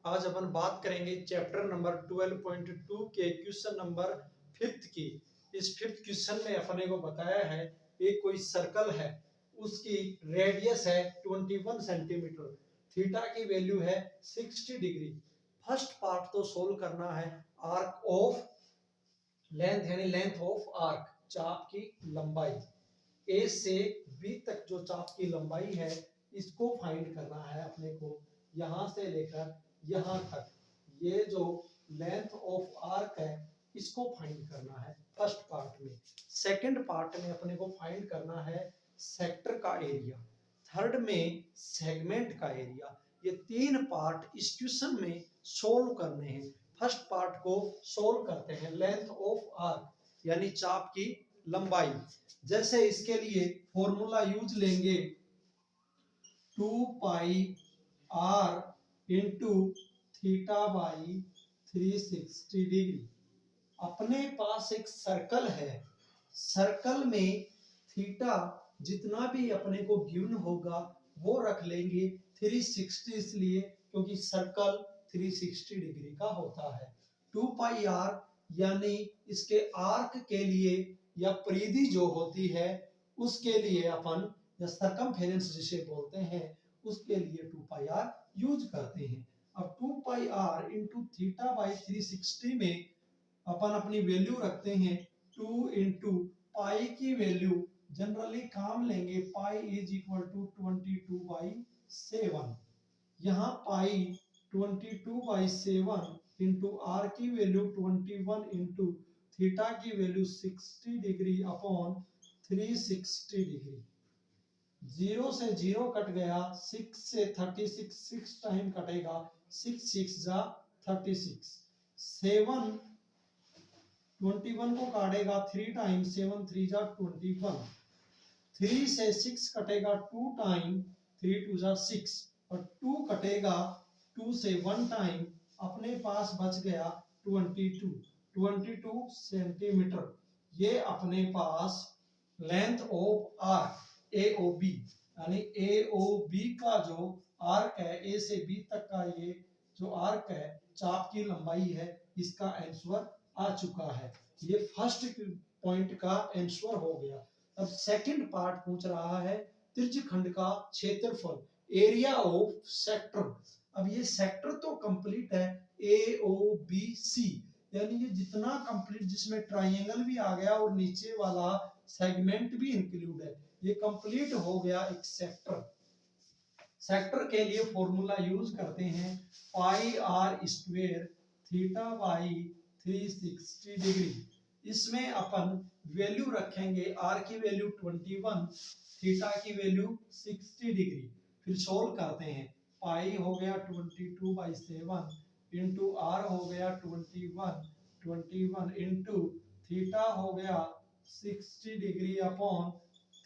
आज अपन बात करेंगे चैप्टर नंबर 12.2 के क्वेश्चन नंबर 5 की। इस 5th क्वेश्चन में अपने को बताया है एक कोई सर्कल है, उसकी रेडियस है 21 सेंटीमीटर, थीटा की वैल्यू है 60 डिग्री। फर्स्ट पार्ट तो सोल्व करना है आर्क ऑफ लेंथ यानी लेंथ ऑफ आर्क, चाप की लंबाई। ए से बी तक जो चाप की लंबाई है इसको फाइंड करना है अपने को, यहां से लेकर यहां तक। ये जो लेंथ ऑफ आर्क है इसको फाइंड करना है फर्स्ट पार्ट में। सेकंड पार्ट में अपने को फाइंड करना है सेक्टर का एरिया, थर्ड में सेगमेंट का एरिया। ये तीन पार्ट इस क्वेश्चन में सोल्व करने हैं। फर्स्ट पार्ट को सोल्व करते हैं, लेंथ ऑफ आर्क यानी चाप की लंबाई। जैसे इसके लिए फॉर्मूला यूज लेंगे 2 pi r into theta by 360 degree. अपने पास एक सर्कल है, सर्कल में थीटा जितना भी अपने को गिवन होगा वो रख लेंगे 360, इसलिए क्योंकि सर्कल 360 डिग्री का होता है। 2 पाई आर यानी इसके आर्क के लिए या परिधि जो होती है उसके लिए अपन, या सरकमफेरेंस जिसे बोलते हैं, उसके लिए 2 पाई आर यूज करते हैं। अब 2 pi r into theta by 360 में अपन अपनी वैल्यू रखते हैं 2 इंटू पाई की वैल्यू जनरली काम लेंगे, पाई इज इक्वल टू 22/7। यहाँ पाई 22/7 इंटू आर की वैल्यू 21 इंटू थीटा की वैल्यू 60 डिग्री अपॉन 360 डिग्री। 0 से 0 कट गया, 6 से 36 6 टाइम कटेगा, 6 6 जा 36, 7 21 को काटेगा 3 टाइम, 7 3 जा 21, 3 से 6 कटेगा 2 टाइम, 3 2 जा 6, और 2 कटेगा 2 से 1 टाइम, अपने पास बच गया 22 सेंटीमीटर। ये अपने पास लेंथ ऑफ आर्क AOB यानी AOB का जो आर्क है, ए से बी तक का ये जो आर्क है, चाप की लंबाई है, इसका आंसर आ चुका है। ये फर्स्ट पॉइंट का आंसर हो गया। अब सेकंड पार्ट पूछ रहा है त्रिज्यखंड का क्षेत्रफल, एरिया ऑफ सेक्टर। अब ये सेक्टर तो कंप्लीट है AOBC, यानी ये जितना कंप्लीट, जिसमें ट्रायंगल भी आ गया और नीचे वाला सेगमेंट भी इंक्लूड है, ये कंप्लीट हो गया एक सेक्टर। सेक्टर के लिए फॉर्मूला यूज करते हैं pi r square theta by 360 degree. इसमें अपन वैल्यू रखेंगे, आर की वैल्यू 21, थीटा की वैल्यू 60 डिग्री। फिर सोल्व करते हैं, पाई हो गया 22/7 इंटू आर हो गया 21 इंटू थीटा हो गया 60 डिग्री अपॉन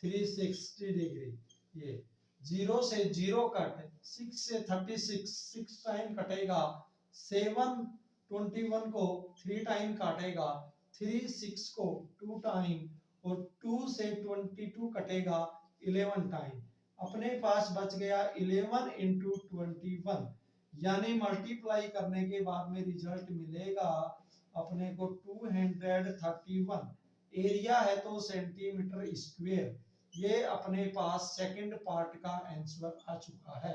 360 डिग्री। ये 0 से 0 कट, 6 से 36 6 टाइम कटेगा, 7 21 को 3 टाइम काटेगा, 3 6 को 2 टाइम, और 2 से 22 कटेगा 11 टाइम। अपने पास बच गया 11 इंटू 21, यानी मल्टीप्लाई करने के बाद में रिजल्ट मिलेगा अपने को 231। एरिया है तो सेंटीमीटर स्क्वायर। ये अपने पास सेकंड पार्ट का आंसर आ चुका है।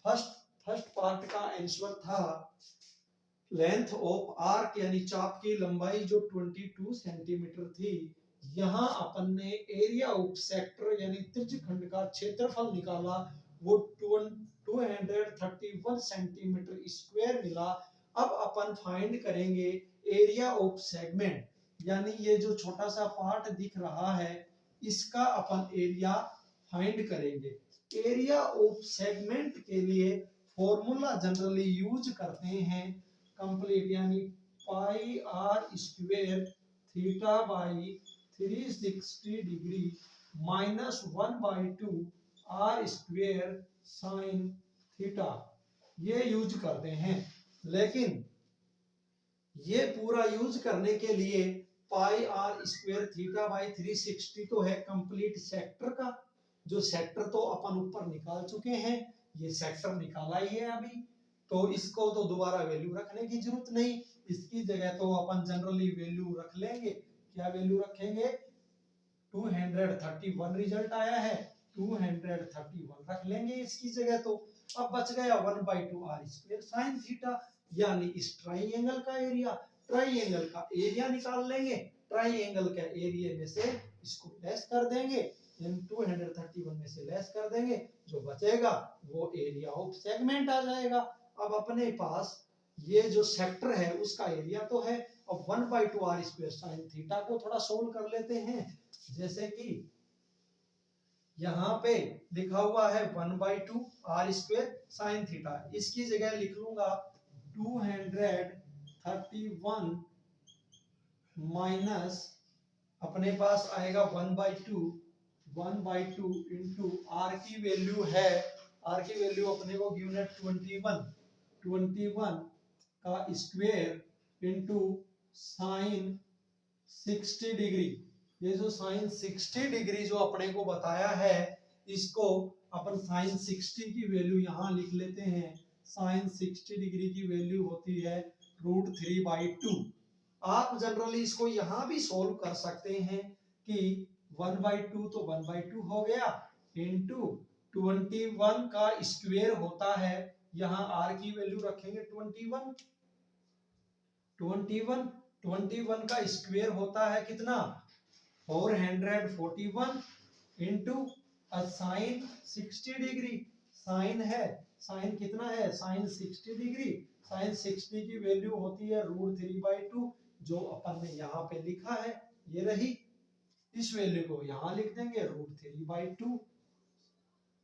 फर्स्ट पार्ट का आंसर था लेंथ ऑफ आर्क यानी चाप की लंबाई जो 22 सेंटीमीटर थी। यहाँ अपन ने एरिया ऑफ सेक्टर यानी त्रिज्यखंड का क्षेत्रफल निकाला, वो 231 सेंटीमीटर स्क्वायर मिला। अब अपन फाइंड करेंगे एरिया ऑफ सेगमेंट, यानी ये जो छोटा सा पार्ट दिख रहा है इसका अपन एरिया फाइंड करेंगे। एरिया ऑफ सेगमेंट के लिए फॉर्मूला जनरली यूज करते हैं कंप्लीट, यानी pi r square theta by 360 degree minus 1/2 r square sine theta, ये यूज करते हैं। लेकिन ये पूरा यूज करने के लिए pi r square theta by 360 तो है कंप्लीट सेक्टर का, जो सेक्टर तो अपन ऊपर निकाल चुके हैं, ये सेक्टर निकाला ही है अभी। तो इसको तो दोबारा वैल्यू रखने की जरूरत नहीं, इसकी जगह तो अपन जनरली वैल्यू रख लेंगे। क्या वैल्यू रखेंगे? 231 रिजल्ट आया है, 231 रख लेंगे इसकी जगह। तो अब बच गया 1/2 r स्क्वायर साइन थीटा, यानी इस ट्राइंगल का एरिया, ट्राइंगल का एरिया निकाल लेंगे। ट्राइंगल के एरिया में से इसको लेस कर देंगे, 231 में से लेस कर देंगे, जो बचेगा वो एरिया ऑफ सेगमेंट आ जाएगा। अब अपने पास ये जो सेक्टर है उसका एरिया तो है। अब 1/2 r स्क्वायर साइन थीटा को थोड़ा सोल्व कर लेते हैं। जैसे कि यहाँ पे लिखा हुआ है 1/2 r स्क्वायर साइन थीटा, इसकी जगह लिख लूंगा 231 माइनस अपने पास आएगा 1/2 इंटू r की वैल्यू है, r की वैल्यू अपने को गिवन है 21 का स्क्वायर इंटू साइन 60 डिग्री। ये जो साइन 60 डिग्री जो अपने को बताया है, इसको अपन साइन 60 की वैल्यू यहाँ लिख लेते हैं। साइन 60 डिग्री की वैल्यू होती है √3/2। आप जनरली इसको यहाँ भी सोल्व कर सकते हैं कि 1/2 तो 1/2 हो गया, इंटू 21 का स्क्वायर होता है, यहाँ r की वैल्यू रखेंगे 21 का स्क्वायर होता है कितना? 441 इंटू साइन 60 डिग्री। साइन है, साइन कितना है? Sign 60 degree. साइन 60 की वैल्यू होती है √3/2, जो अपन ने यहाँ पे लिखा है, ये रही। इस वैल्यू को यहाँ लिख देंगे √3/2,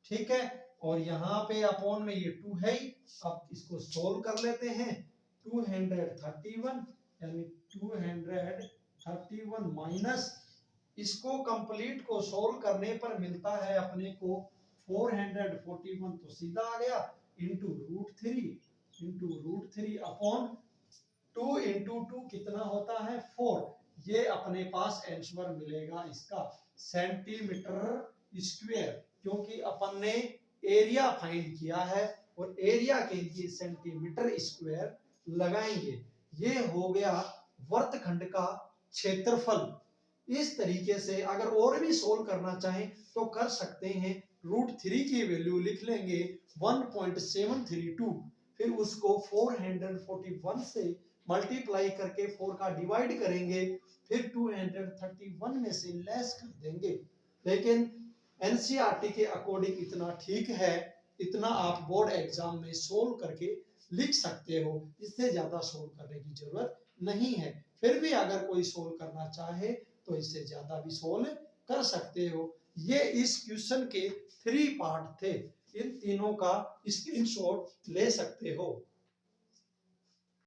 ठीक है। और यहाँ पे अपॉन में ये 2 है ही। अब इसको सोल्व कर लेते हैं। 231 यानी 231 माइनस इसको कंप्लीट को सोल्व करने पर मिलता है अपने को 441, तो सीधा आ गया, इंटू √3 अपॉन 2 इंटू 2 कितना होता है? 4। ये अपने पास आंसर मिलेगा इसका सेंटीमीटर स्क्वायर, क्योंकि अपन ने एरिया फाइंड किया है और एरिया के लिए सेंटीमीटर स्क्वायर लगाएंगे। ये हो गया वर्तखंड का क्षेत्रफल। इस तरीके से अगर और भी सोल्व करना चाहें तो कर सकते हैं। √3 की वैल्यू लिख लेंगे 1.732, फिर उसको 441 से मल्टीप्लाई करके 4 का डिवाइड करेंगे, फिर 231 में से लेस कर देंगे। लेकिन एनसीईआरटी के अकॉर्डिंग इतना ठीक है, इतना आप बोर्ड एग्जाम में सोल्व करके लिख सकते हो, इससे ज्यादा सोल्व करने की जरूरत नहीं है। फिर भी अगर कोई सोल्व करना चाहे तो इससे ज्यादा भी सोल्व कर सकते हो। ये इस क्वेश्चन के 3 पार्ट थे, इन तीनों का स्क्रीनशॉट ले सकते हो।